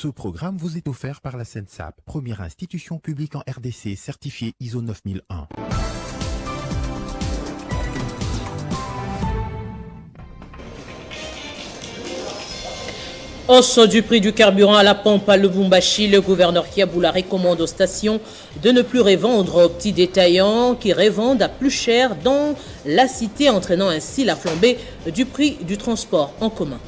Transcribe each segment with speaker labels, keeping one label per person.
Speaker 1: Ce programme vous est offert par la SENSAP, première institution publique en RDC certifiée ISO 9001.
Speaker 2: Hausse du prix du carburant à la pompe à Lubumbashi, le gouverneur Kiaboula recommande aux stations de ne plus revendre aux petits détaillants qui revendent à plus cher dans la cité, entraînant ainsi la flambée du prix du transport en commun.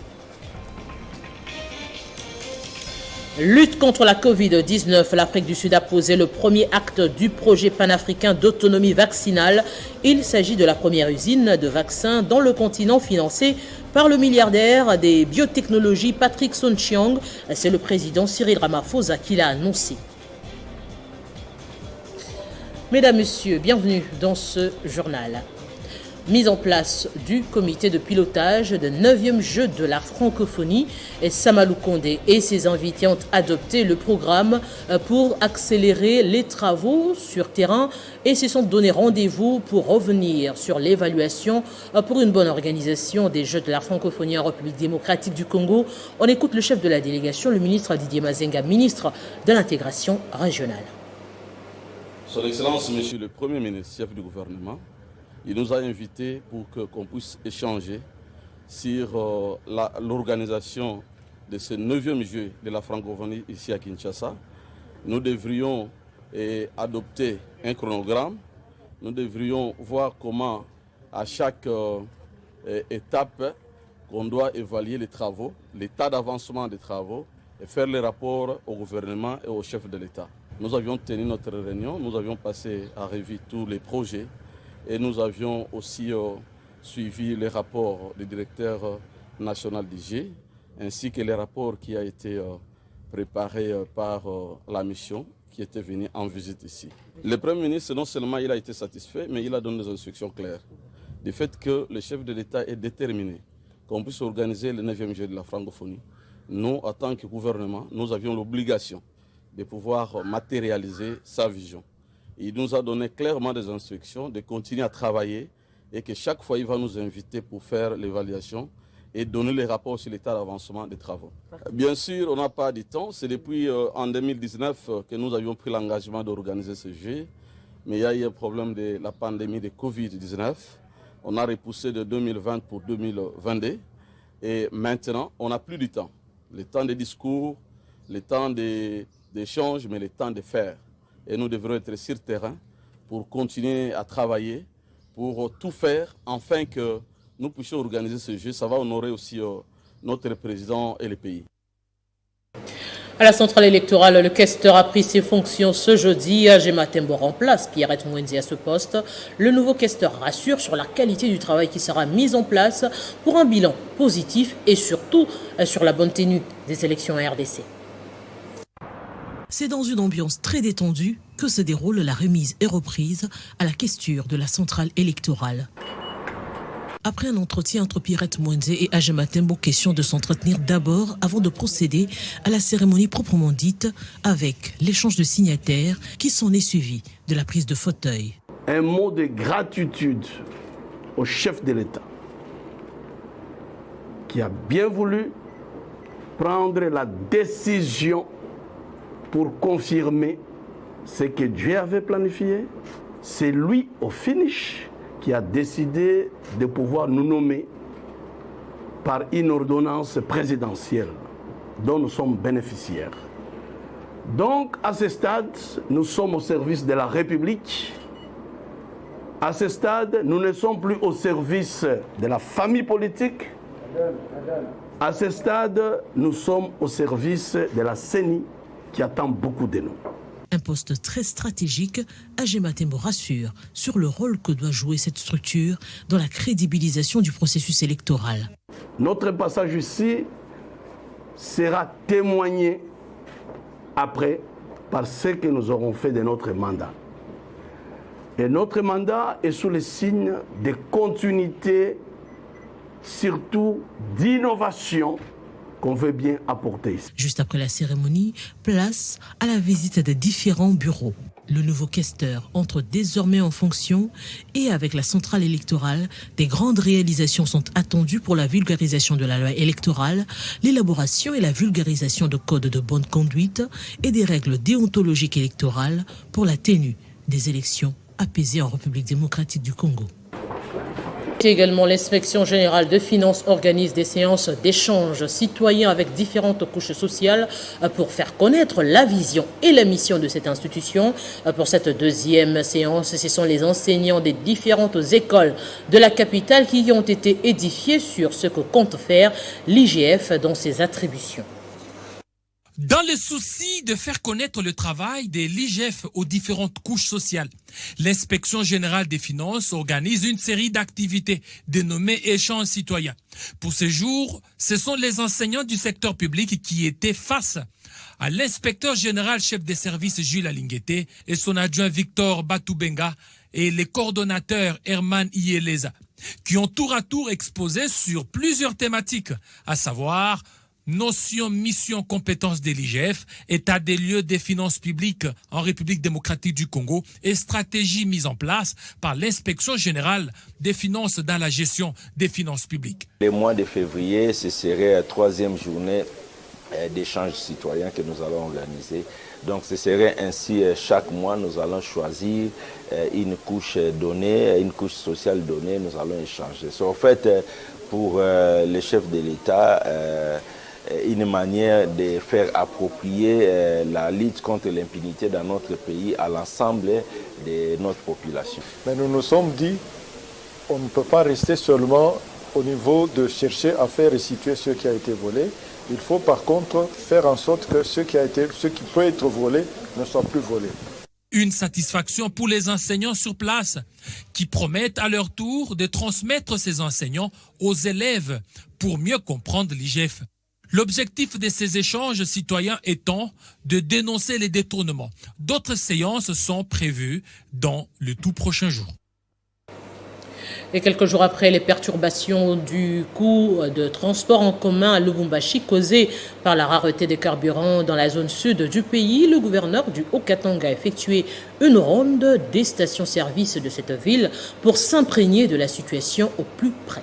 Speaker 2: Lutte contre la Covid-19, l'Afrique du Sud a posé le premier acte du projet panafricain d'autonomie vaccinale. Il s'agit de la première usine de vaccins dans le continent financée par le milliardaire des biotechnologies Patrick Soon-Shiong. C'est le président Cyril Ramaphosa qui l'a annoncé. Mesdames, Messieurs, bienvenue dans ce journal. Mise en place du comité de pilotage de 9e jeu de la francophonie. Et Samalou Kondé et ses invités ont adopté le programme pour accélérer les travaux sur terrain et se sont donné rendez-vous pour revenir sur l'évaluation pour une bonne organisation des Jeux de la francophonie en République démocratique du Congo. On écoute le chef de la délégation, le ministre Didier Mazenga, ministre de l'intégration régionale.
Speaker 3: Son Excellence, Monsieur le Premier ministre, chef du gouvernement, il nous a invités pour qu'on puisse échanger sur l'organisation de ce 9e jeu de la francophonie ici à Kinshasa. Nous devrions adopter un chronogramme. Nous devrions voir comment, à chaque étape, qu'on doit évaluer les travaux, l'état d'avancement des travaux et faire les rapports au gouvernement et au chef de l'État. Nous avions tenu notre réunion, nous avions passé à revue tous les projets. Et nous avions aussi suivi les rapports du directeur national du G, ainsi que les rapports qui ont été préparés par la mission qui était venue en visite ici. Le Premier ministre, non seulement il a été satisfait, mais il a donné des instructions claires. Du fait que le chef de l'État est déterminé qu'on puisse organiser le 9e jeu de la francophonie. Nous, en tant que gouvernement, nous avions l'obligation de pouvoir matérialiser sa vision. Il nous a donné clairement des instructions de continuer à travailler et que chaque fois, il va nous inviter pour faire l'évaluation et donner les rapports sur l'état d'avancement des travaux. Bien sûr, on n'a pas de temps. C'est depuis en 2019 que nous avions pris l'engagement d'organiser ce jeu. Mais il y a eu un problème de la pandémie de Covid-19. On a repoussé de 2020 pour 2022. Et maintenant, on n'a plus de temps. Le temps des discours, le temps d'échange, mais le temps de faire. Et nous devrons être sur terrain pour continuer à travailler, pour tout faire, afin que nous puissions organiser ce jeu. Ça va honorer aussi notre président et le pays.
Speaker 2: À la centrale électorale, le questeur a pris ses fonctions ce jeudi. Agema Tembo remplace Pierrette Mwenzi à ce poste. Le nouveau questeur rassure sur la qualité du travail qui sera mis en place pour un bilan positif et surtout sur la bonne tenue des élections à RDC.
Speaker 4: C'est dans une ambiance très détendue que se déroule la remise et reprise à la questure de la centrale électorale. Après un entretien entre Pierrette Mwenzi et Agema Tembo, question de s'entretenir d'abord avant de procéder à la cérémonie proprement dite avec l'échange de signataires qui s'en est suivi de la prise de fauteuil.
Speaker 5: Un mot de gratitude au chef de l'État qui a bien voulu prendre la décision pour confirmer ce que Dieu avait planifié. C'est lui, au finish, qui a décidé de pouvoir nous nommer par une ordonnance présidentielle dont nous sommes bénéficiaires. Donc, à ce stade, nous sommes au service de la République. À ce stade, nous ne sommes plus au service de la famille politique. À ce stade, nous sommes au service de la CENI, qui attend beaucoup de nous.
Speaker 4: Un poste très stratégique, Agema Tembo rassure sur le rôle que doit jouer cette structure dans la crédibilisation du processus électoral.
Speaker 5: Notre passage ici sera témoigné après par ce que nous aurons fait de notre mandat. Et notre mandat est sous le signe de continuité, surtout d'innovation qu'on veut bien apporter.
Speaker 4: Juste après la cérémonie, place à la visite des différents bureaux. Le nouveau questeur entre désormais en fonction et avec la centrale électorale, des grandes réalisations sont attendues pour la vulgarisation de la loi électorale, l'élaboration et la vulgarisation de codes de bonne conduite et des règles déontologiques électorales pour la tenue des élections apaisées en République démocratique du Congo.
Speaker 2: Également, l'inspection générale de finances organise des séances d'échange citoyens avec différentes couches sociales pour faire connaître la vision et la mission de cette institution. Pour cette deuxième séance, ce sont les enseignants des différentes écoles de la capitale qui ont été édifiés sur ce que compte faire l'IGF dans ses attributions.
Speaker 6: Dans le souci de faire connaître le travail de l'IGF aux différentes couches sociales, l'inspection générale des finances organise une série d'activités dénommées échanges citoyens. Pour ce jour, ce sont les enseignants du secteur public qui étaient face à l'inspecteur général chef des services Jules Alinguete et son adjoint Victor Batoubenga et les coordonnateurs Herman Ieleza, qui ont tour à tour exposé sur plusieurs thématiques, à savoir notion, mission, compétences de l'IGF, état des lieux des finances publiques en République démocratique du Congo et stratégie mise en place par l'inspection générale des finances dans la gestion des finances publiques.
Speaker 7: Le mois de février, ce serait la troisième journée d'échange citoyen que nous allons organiser. Donc ce serait ainsi chaque mois, nous allons choisir une couche donnée, une couche sociale donnée, nous allons échanger. C'est en fait pour les chefs de l'État une manière de faire approprier la lutte contre l'impunité dans notre pays à l'ensemble de notre population.
Speaker 8: Mais nous nous sommes dit, on ne peut pas rester seulement au niveau de chercher à faire restituer ce qui a été volé. Il faut par contre faire en sorte que ce qui peut être volé ne soit plus volé.
Speaker 6: Une satisfaction pour les enseignants sur place qui promettent à leur tour de transmettre ces enseignants aux élèves pour mieux comprendre l'IGF. L'objectif de ces échanges citoyens étant de dénoncer les détournements. D'autres séances sont prévues dans le tout prochain jour.
Speaker 2: Et quelques jours après les perturbations du coût de transport en commun à Lubumbashi causées par la rareté des carburants dans la zone sud du pays, le gouverneur du Haut-Katanga a effectué une ronde des stations-service de cette ville pour s'imprégner de la situation au plus près.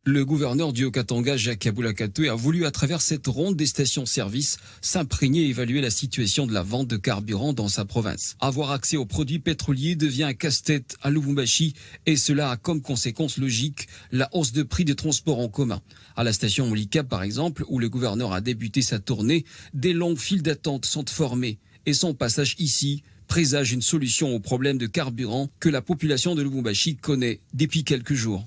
Speaker 9: Le gouverneur du Haut-Katanga, Jacques Aboulakatoé, a voulu, à travers cette ronde des stations-service, s'imprégner et évaluer la situation de la vente de carburant dans sa province. Avoir accès aux produits pétroliers devient un casse-tête à Lubumbashi et cela a comme conséquence logique la hausse de prix des transports en commun. À la station Molika, par exemple, où le gouverneur a débuté sa tournée, des longues files d'attente sont formées et son passage ici présage une solution au problème de carburant que la population de Lubumbashi connaît depuis quelques jours.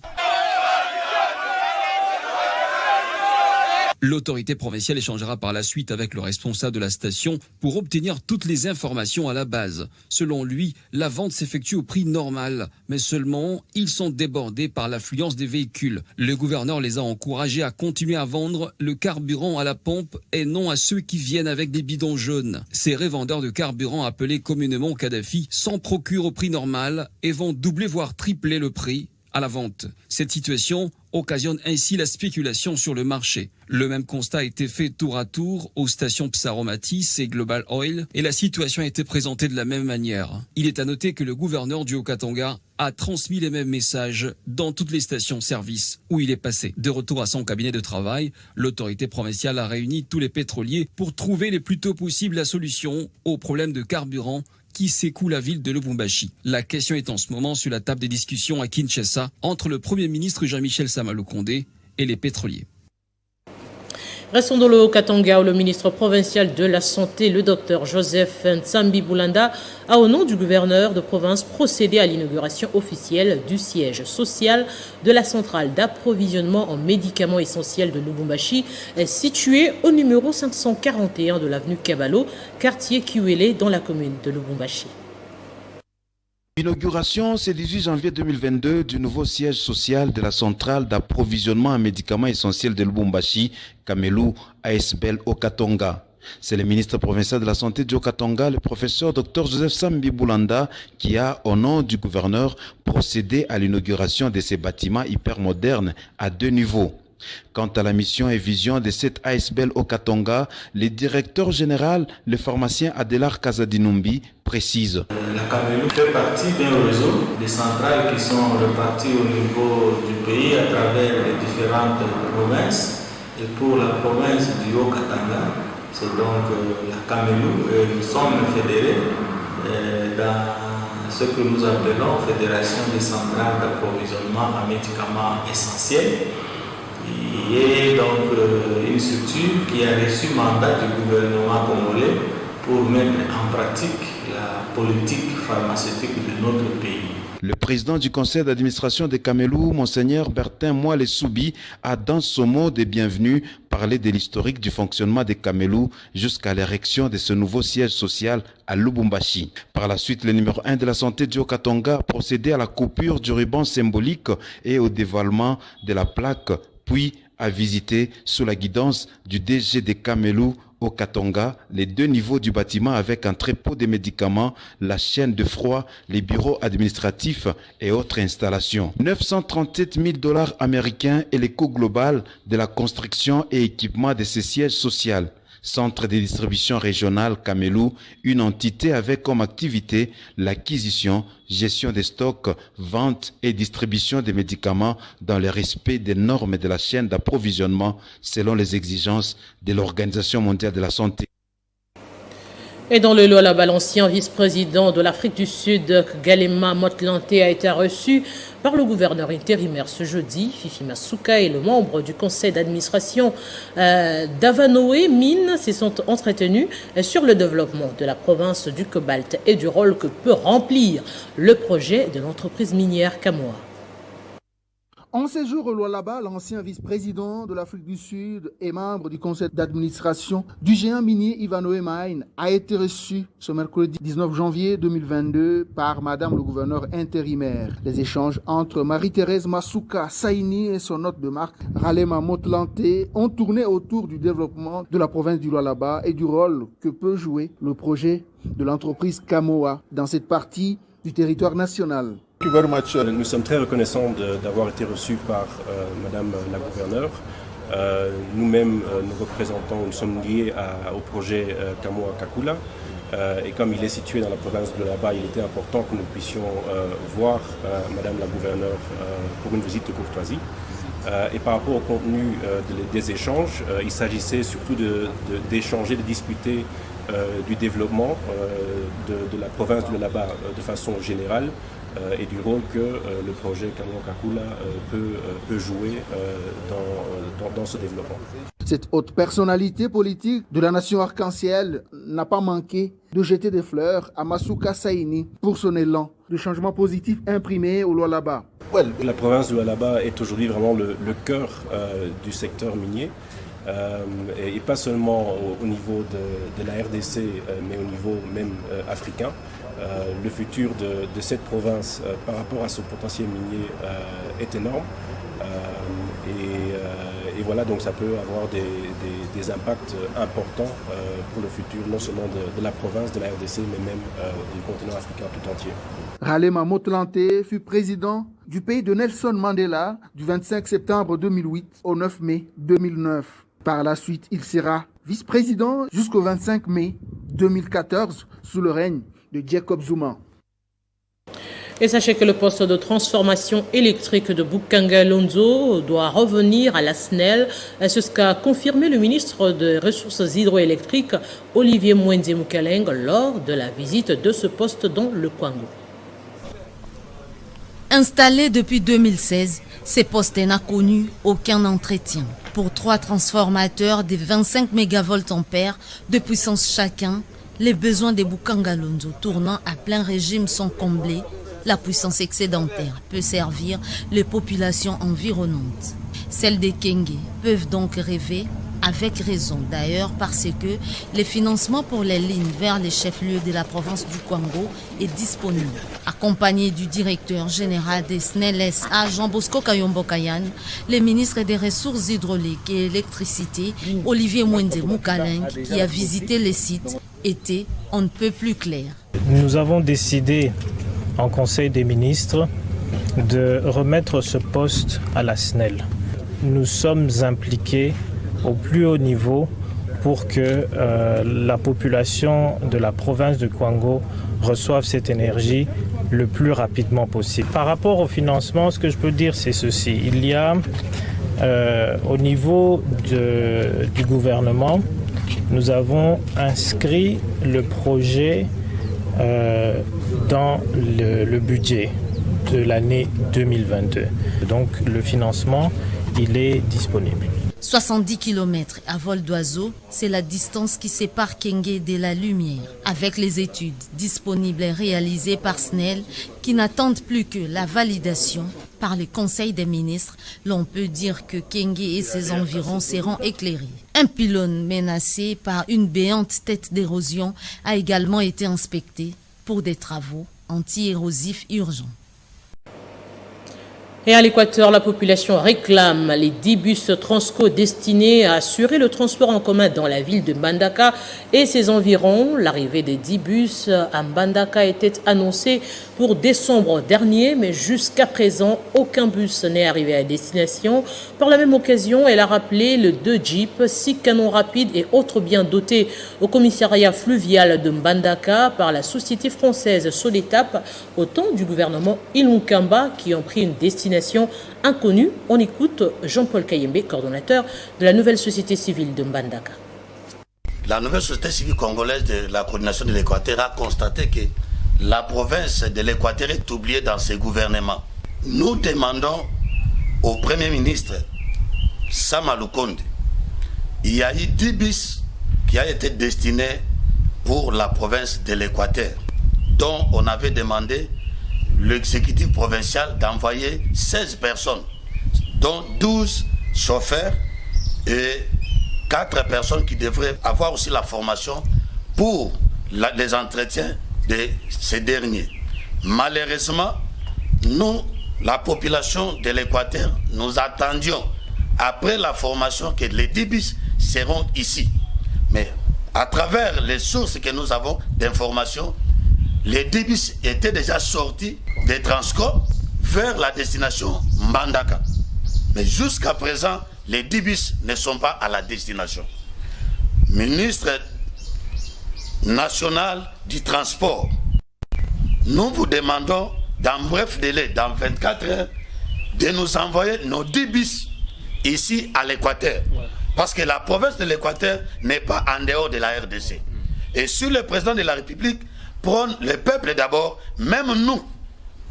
Speaker 9: L'autorité provinciale échangera par la suite avec le responsable de la station pour obtenir toutes les informations à la base. Selon lui, la vente s'effectue au prix normal, mais seulement ils sont débordés par l'affluence des véhicules. Le gouverneur les a encouragés à continuer à vendre le carburant à la pompe et non à ceux qui viennent avec des bidons jaunes. Ces revendeurs de carburant appelés communément Kadhafi s'en procurent au prix normal et vont doubler voire tripler le prix à la vente. Cette situation occasionne ainsi la spéculation sur le marché. Le même constat a été fait tour à tour aux stations Psaromatis et Global Oil et la situation a été présentée de la même manière. Il est à noter que le gouverneur du Haut-Katanga a transmis les mêmes messages dans toutes les stations-service où il est passé. De retour à son cabinet de travail, l'autorité provinciale a réuni tous les pétroliers pour trouver le plus tôt possible la solution au problème de carburant qui secoue la ville de Lubumbashi. La question est en ce moment sur la table des discussions à Kinshasa entre le Premier ministre Jean-Michel Sama-Lukonde et les pétroliers.
Speaker 2: Restons dans le Haut-Katanga où le ministre provincial de la Santé, le docteur Joseph Nsambi Boulanda, a au nom du gouverneur de province procédé à l'inauguration officielle du siège social de la centrale d'approvisionnement en médicaments essentiels de Lubumbashi, située au numéro 541 de l'avenue Kabalo, quartier Kiwele, dans la commune de Lubumbashi.
Speaker 10: L'inauguration, c'est le 18 janvier 2022 du nouveau siège social de la centrale d'approvisionnement en médicaments essentiels de Lubumbashi, Kamelu, ASBL Haut-Katanga. C'est le ministre provincial de la Santé du Haut-Katanga, le professeur Dr Joseph Nsambi Boulanda, qui a, au nom du gouverneur, procédé à l'inauguration de ces bâtiments hyper modernes à 2 niveaux. Quant à la mission et vision de cette ASBL au Katonga, le directeur général, le pharmacien Adelar Kazadinumbi, précise.
Speaker 11: La Cameloun fait partie d'un réseau de centrales qui sont reparties au niveau du pays à travers les différentes provinces. Et pour la province du Haut-Katanga, c'est donc la Cameloun. Nous sommes fédérés dans ce que nous appelons Fédération des centrales d'approvisionnement en médicaments essentiels. Il y a donc une structure qui a reçu mandat du gouvernement congolais pour mettre en pratique la politique pharmaceutique de notre pays.
Speaker 10: Le président du conseil d'administration de Camelou, Monseigneur Bertin Moale Soubi, a dans son mot de bienvenue parlé de l'historique du fonctionnement de Camelou jusqu'à l'érection de ce nouveau siège social à Lubumbashi. Par la suite, le numéro 1 de la santé du Haut-Katanga a procédé à la coupure du ruban symbolique et au dévoilement de la plaque, puis a visité sous la guidance du DG de Camelou au Katonga, les 2 niveaux du bâtiment avec un trépied de médicaments, la chaîne de froid, les bureaux administratifs et autres installations. 937 000 $ américains est le coût global de la construction et équipement de ce siège social. Centre de distribution régionale Camelou, une entité avec comme activité l'acquisition, gestion des stocks, vente et distribution des médicaments dans le respect des normes de la chaîne d'approvisionnement selon les exigences de l'Organisation mondiale de la santé.
Speaker 2: Et dans le Lualaba, l'ancien vice-président de l'Afrique du Sud, Galema Motlante, a été reçu par le gouverneur intérimaire ce jeudi. Fifi Masuka et le membre du conseil d'administration d'Avanoé Mines se sont entretenus sur le développement de la province du cobalt et du rôle que peut remplir le projet de l'entreprise minière Kamoa.
Speaker 12: En séjour au Lualaba, l'ancien vice-président de l'Afrique du Sud et membre du conseil d'administration du géant minier Ivanoé Mines a été reçu ce mercredi 19 janvier 2022 par Madame le gouverneur intérimaire. Les échanges entre Marie-Thérèse Masuka Saini et son hôte de marque Ralema Motlante ont tourné autour du développement de la province du Lualaba et du rôle que peut jouer le projet de l'entreprise Kamoa dans cette partie du territoire national.
Speaker 13: Nous sommes très reconnaissants d'avoir été reçus par Madame la gouverneure. Nous-mêmes, nous sommes liés au projet Kamoa Kakula. Et comme il est situé dans la province de Lualaba, il était important que nous puissions voir Madame la gouverneure pour une visite de courtoisie. Et par rapport au contenu des échanges, il s'agissait surtout d'échanger, de discuter du développement de la province de Lualaba de façon générale. Et du rôle que le projet Kamoa Kakula peut jouer dans ce développement.
Speaker 12: Cette haute personnalité politique de la nation arc-en-ciel n'a pas manqué de jeter des fleurs à Masuka Saini pour son élan de changement positif imprimé au Lualaba.
Speaker 13: La province de Lualaba est aujourd'hui vraiment le cœur du secteur minier. Et pas seulement au niveau de la RDC, mais au niveau même africain. Le futur de cette province par rapport à son potentiel minier est énorme. Et voilà, donc ça peut avoir des impacts importants pour le futur, non seulement de la province, de la RDC, mais même du continent africain tout entier.
Speaker 12: Ralema Motlante fut président du pays de Nelson Mandela du 25 septembre 2008 au 9 mai 2009. Par la suite, il sera vice-président jusqu'au 25 mai 2014 sous le règne de Jacob Zuma.
Speaker 2: Et sachez que le poste de transformation électrique de Bukanga Lonzo doit revenir à la SNEL. C'est ce qu'a confirmé le ministre des Ressources hydroélectriques Olivier Mwenze Mukaleng lors de la visite de ce poste dans le Kwango.
Speaker 14: Installé depuis 2016, ce poste n'a connu aucun entretien. Pour 3 transformateurs de 25 mégavolt-ampères de puissance chacun, les besoins des Bukanga Lonzo tournant à plein régime sont comblés. La puissance excédentaire peut servir les populations environnantes. Celles des Kenge peuvent donc rêver, avec raison d'ailleurs, parce que les financements pour les lignes vers les chefs-lieux de la province du Kwango est disponible. Accompagné du directeur général des SNEL SA, Jean Bosco Kayombo Kayan, les ministres des Ressources hydrauliques et électricité, Olivier Mwenze Mukaleng, qui a visité les sites, était on ne peut plus clair.
Speaker 15: Nous avons décidé en Conseil des ministres de remettre ce poste à la SNEL. nous sommes impliqués au plus haut niveau pour que la population de la province de Kwango reçoive cette énergie le plus rapidement possible. Par rapport au financement, ce que je peux dire, c'est ceci. Il y a, au niveau du gouvernement, nous avons inscrit le projet dans le budget de l'année 2022. Donc le financement, il est disponible.
Speaker 14: 70 km à vol d'oiseau, c'est la distance qui sépare Kenge de la lumière. Avec les études disponibles et réalisées par SNEL, qui n'attendent plus que la validation par le Conseil des ministres, l'on peut dire que Kenge et ses environs seront éclairés. Un pylône menacé par une béante tête d'érosion a également été inspecté pour des travaux anti-érosifs urgents.
Speaker 2: Et à l'Équateur, la population réclame les 10 bus Transco destinés à assurer le transport en commun dans la ville de Mbandaka et ses environs. L'arrivée des 10 bus à Mbandaka était annoncée pour décembre dernier, mais jusqu'à présent, aucun bus n'est arrivé à destination. Par la même occasion, elle a rappelé le 2 jeeps, 6 canons rapides et autres biens dotés au commissariat fluvial de Mbandaka par la société française Soletap au temps du gouvernement Ilunkamba qui ont pris une destination inconnue. On écoute Jean-Paul Kayembe, coordonnateur de la nouvelle société civile de Mbandaka.
Speaker 16: La nouvelle société civile congolaise de la coordination de l'Équateur a constaté que la province de l'Équateur est oubliée dans ses gouvernements. Nous demandons au Premier ministre Sama Lukonde, il y a eu 10 bus qui ont été destinés pour la province de l'Équateur, dont on avait demandé l'exécutif provincial d'envoyer 16 personnes, dont 12 chauffeurs et 4 personnes qui devraient avoir aussi la formation pour les entretiens de ces derniers. Malheureusement, nous, la population de l'Équateur, nous attendions après la formation que les 10 bus seront ici. Mais à travers les sources que nous avons d'informations, les 10 bus étaient déjà sortis des Transco vers la destination Mbandaka. Mais jusqu'à présent, les 10 bus ne sont pas à la destination. Ministre national du transport, nous vous demandons dans bref délai, dans 24 heures, de nous envoyer nos 10 bus ici à l'Équateur. Parce que la province de l'Équateur n'est pas en dehors de la RDC. Et si le président de la République prône le peuple d'abord, même nous,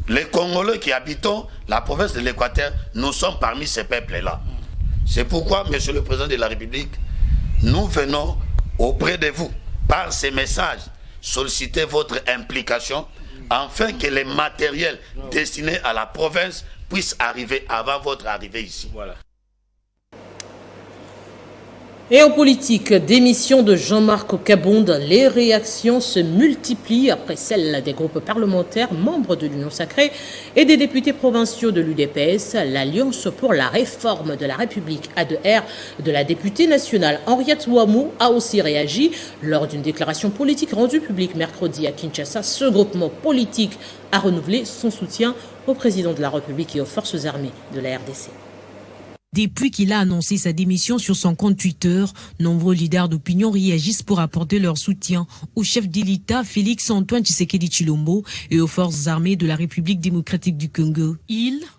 Speaker 16: les Congolais qui habitons la province de l'Équateur, nous sommes parmi ces peuples-là. C'est pourquoi, Monsieur le Président de la République, nous venons auprès de vous, par ces messages, solliciter votre implication, afin que les matériels destinés à la province puissent arriver avant votre arrivée ici. Voilà.
Speaker 2: Et en politique, démission de Jean-Marc Kabound, les réactions se multiplient après celles des groupes parlementaires membres de l'Union sacrée et des députés provinciaux de l'UDPS. L'Alliance pour la réforme de la République A2R de la députée nationale Henriette Ouamou a aussi réagi lors d'une déclaration politique rendue publique mercredi à Kinshasa. Ce groupement politique a renouvelé son soutien au président de la République et aux forces armées de la RDC.
Speaker 4: Depuis qu'il a annoncé sa démission sur son compte Twitter, nombreux leaders d'opinion réagissent pour apporter leur soutien au chef de l'État Félix-Antoine Tshisekedi Tshilombo et aux forces armées de la République démocratique du Congo.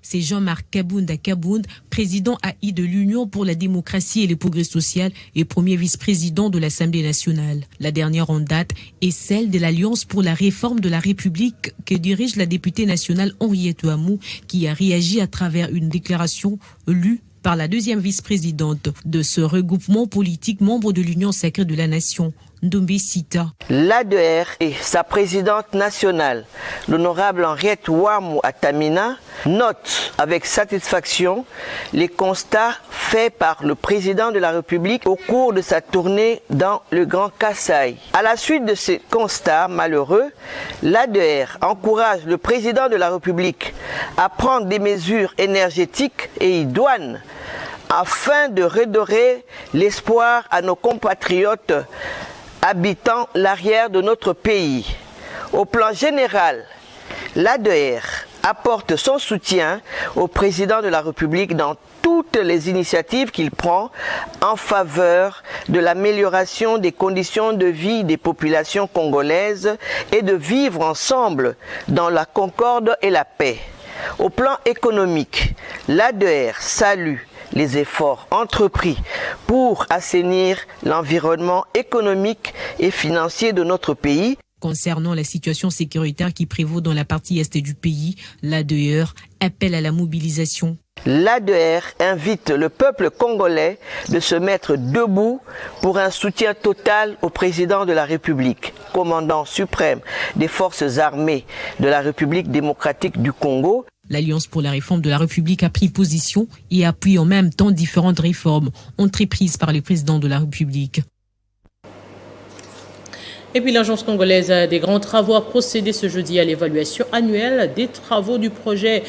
Speaker 4: C'est Jean-Marc Kabound Kabound, président AI de l'Union pour la démocratie et le progrès social et premier vice-président de l'Assemblée nationale. La dernière en date est celle de l'Alliance pour la réforme de la République que dirige la députée nationale Henriette Ouamou, qui a réagi à travers une déclaration lue par la deuxième vice-présidente de ce regroupement politique membre de l'Union sacrée de la Nation, Ndombe Sita.
Speaker 17: L'A2R et sa présidente nationale, l'honorable Henriette Ouamou Atamina, note avec satisfaction les constats faits par le président de la République au cours de sa tournée dans le Grand Kasaï. À la suite de ces constats malheureux, l'A2R encourage le président de la République à prendre des mesures énergétiques et idoines afin de redorer l'espoir à nos compatriotes habitant l'arrière de notre pays. Au plan général, l'A2R apporte son soutien au président de la République dans toutes les initiatives qu'il prend en faveur de l'amélioration des conditions de vie des populations congolaises et de vivre ensemble dans la concorde et la paix. Au plan économique, l'ADR salue les efforts entrepris pour assainir l'environnement économique et financier de notre pays.
Speaker 4: Concernant la situation sécuritaire qui prévaut dans la partie est du pays, l'ADR appelle à la mobilisation.
Speaker 17: L'ADR invite le peuple congolais de se mettre debout pour un soutien total au président de la République, commandant suprême des forces armées de la République démocratique du Congo.
Speaker 4: L'Alliance pour la réforme de la République a pris position et appuie en même temps différentes réformes entreprises par le président de la République.
Speaker 2: Et puis l'Agence congolaise des grands travaux a procédé ce jeudi à l'évaluation annuelle des travaux du projet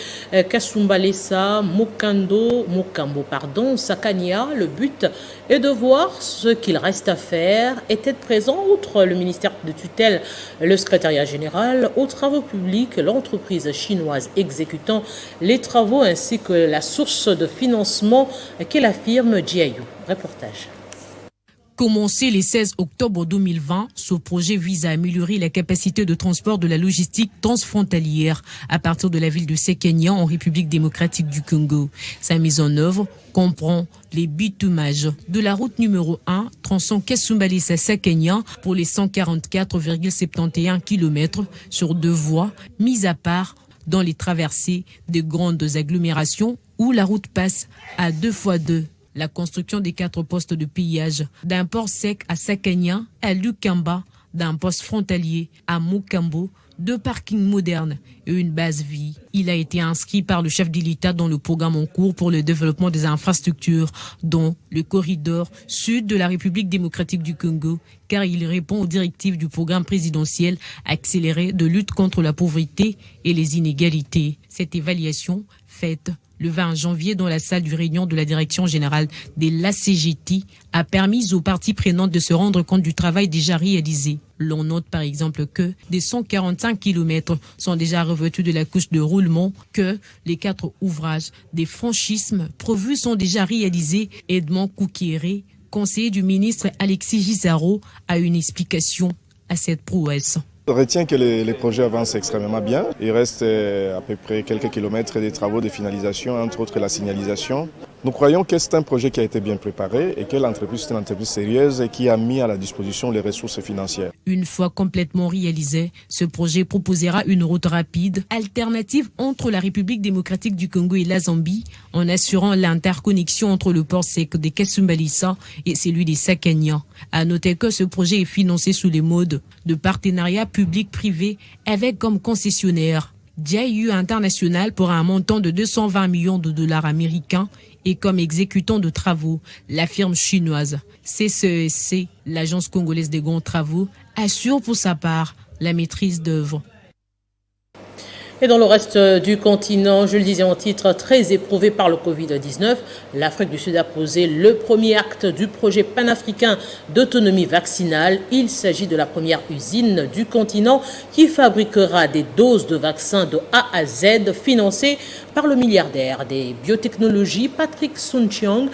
Speaker 2: Kasumbalesa Mokambo Sakania. Le but est de voir ce qu'il reste à faire et être présent, outre le ministère de tutelle, le secrétariat général aux travaux publics, l'entreprise chinoise exécutant les travaux ainsi que la source de financement qu'est la firme Jiayu. Reportage.
Speaker 4: Commencé le 16 octobre 2020, ce projet vise à améliorer la capacité de transport de la logistique transfrontalière à partir de la ville de Sekenya en République démocratique du Congo. Sa mise en œuvre comprend les bitumages de la route numéro 1, tronçon Kasumbalesa-Sekenya pour les 144,71 km sur 2 voies, mis à part dans les traversées de grandes agglomérations où la route passe à 2x2. La construction des 4 postes de pillage d'un port sec à Sakanya, à Lukamba, d'un poste frontalier à Mokambo, 2 parkings modernes et une base vie. Il a été inscrit par le chef de l'État dans le programme en cours pour le développement des infrastructures, dont le corridor sud de la République démocratique du Congo, car il répond aux directives du programme présidentiel accéléré de lutte contre la pauvreté et les inégalités. Cette évaluation faite le 20 janvier dans la salle de réunion de la direction générale de l'ACGT a permis aux parties prenantes de se rendre compte du travail déjà réalisé. L'on note par exemple que des 145 km sont déjà revêtus de la couche de roulement, que les 4 ouvrages des franchismes prévus sont déjà réalisés. Edmond Koukéré, conseiller du ministre Alexis Gisaro, a une explication à cette prouesse.
Speaker 8: On retient que les projets avancent extrêmement bien. Il reste à peu près quelques kilomètres des travaux de finalisation, entre autres la signalisation. Nous croyons que c'est un projet qui a été bien préparé et que l'entreprise est une entreprise sérieuse et qui a mis à la disposition les ressources financières.
Speaker 4: Une fois complètement réalisé, ce projet proposera une route rapide, alternative entre la République démocratique du Congo et la Zambie, en assurant l'interconnexion entre le port sec de Kasumbalesa et celui de Sakanya. À noter que ce projet est financé sous les modes de partenariat public-privé avec comme concessionnaire Jiayu International pour un montant de 220 millions de dollars américains et comme exécutant de travaux, la firme chinoise CCESC, l'agence congolaise des grands travaux, assure pour sa part la maîtrise d'œuvre.
Speaker 2: Et dans le reste du continent, je le disais en titre, très éprouvé par le Covid-19, l'Afrique du Sud a posé le premier acte du projet panafricain d'autonomie vaccinale. Il s'agit de la première usine du continent qui fabriquera des doses de vaccins de A à Z financées par le milliardaire des biotechnologies Patrick Soon-Shiong.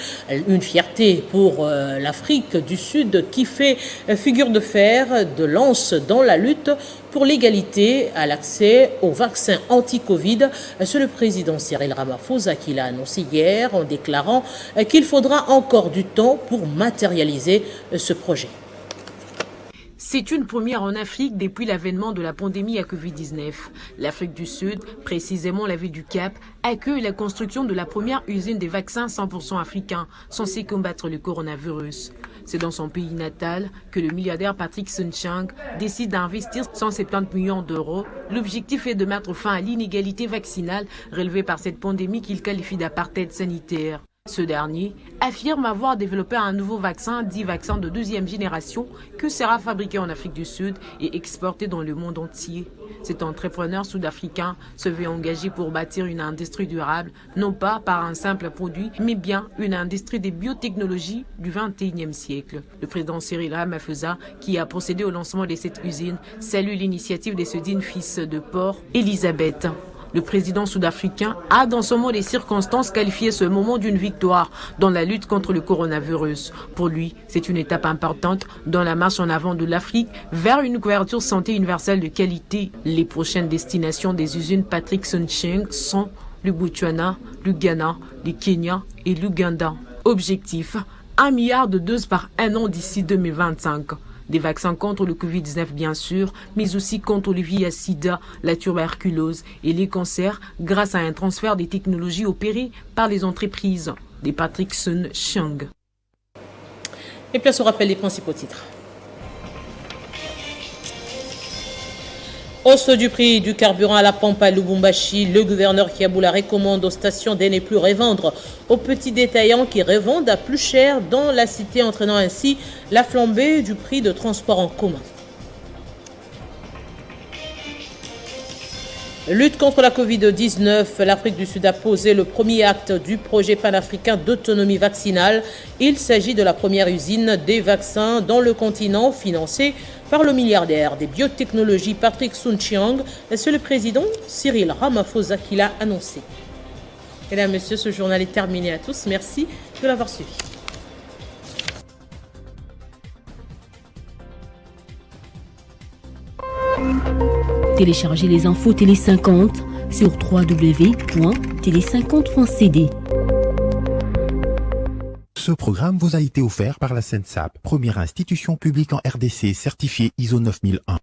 Speaker 2: Une fierté pour l'Afrique du Sud qui fait figure de fer de lance dans la lutte pour l'égalité à l'accès aux vaccins anti-Covid. C'est le président Cyril Ramaphosa qui l'a annoncé hier en déclarant qu'il faudra encore du temps pour matérialiser ce projet.
Speaker 4: C'est une première en Afrique depuis l'avènement de la pandémie à Covid-19. L'Afrique du Sud, précisément la ville du Cap, accueille la construction de la première usine des vaccins 100% africains censés combattre le coronavirus. C'est dans son pays natal que le milliardaire Patrick Soon-Shiong décide d'investir 170 millions d'euros. L'objectif est de mettre fin à l'inégalité vaccinale relevée par cette pandémie qu'il qualifie d'apartheid sanitaire. Ce dernier affirme avoir développé un nouveau vaccin, dit vaccin de 2e génération, que sera fabriqué en Afrique du Sud et exporté dans le monde entier. Cet entrepreneur sud-africain se veut engagé pour bâtir une industrie durable, non pas par un simple produit, mais bien une industrie des biotechnologies du XXIe siècle. Le président Cyril Ramaphosa, qui a procédé au lancement de cette usine, salue l'initiative de ce digne fils de port, Elisabeth.
Speaker 18: Le président sud-africain a dans son mot des circonstances qualifié ce moment d'une victoire dans la lutte contre le coronavirus. Pour lui, c'est une étape importante dans la marche en avant de l'Afrique vers une couverture santé universelle de qualité. Les prochaines destinations des usines Patrick Soon-Shiong sont le Botswana, le Ghana, le Kenya et l'Ouganda. Objectif, 1 milliard de doses par an d'ici 2025. Des vaccins contre le Covid-19 bien sûr, mais aussi contre le VIH-Sida, la tuberculose et les cancers grâce à un transfert des technologies opérées par les entreprises des Patrick Soon-Shiong.
Speaker 2: Et place au rappel des principaux titres. Hausse du prix du carburant à la pompe à Lubumbashi. Le gouverneur Kiaboula recommande aux stations de ne plus revendre aux petits détaillants qui revendent à plus cher dans la cité, entraînant ainsi la flambée du prix de transport en commun. Lutte contre la Covid-19, l'Afrique du Sud a posé le premier acte du projet panafricain d'autonomie vaccinale. Il s'agit de la première usine des vaccins dans le continent, financée par le milliardaire des biotechnologies Patrick Soon-Shiong. C'est le président Cyril Ramaphosa qui l'a annoncé. Mesdames, Messieurs, ce journal est terminé à tous. Merci de l'avoir suivi.
Speaker 19: Téléchargez les infos Télé 50 sur www.télé50.cd.
Speaker 1: Ce programme vous a été offert par la SENSAP, première institution publique en RDC certifiée ISO 9001.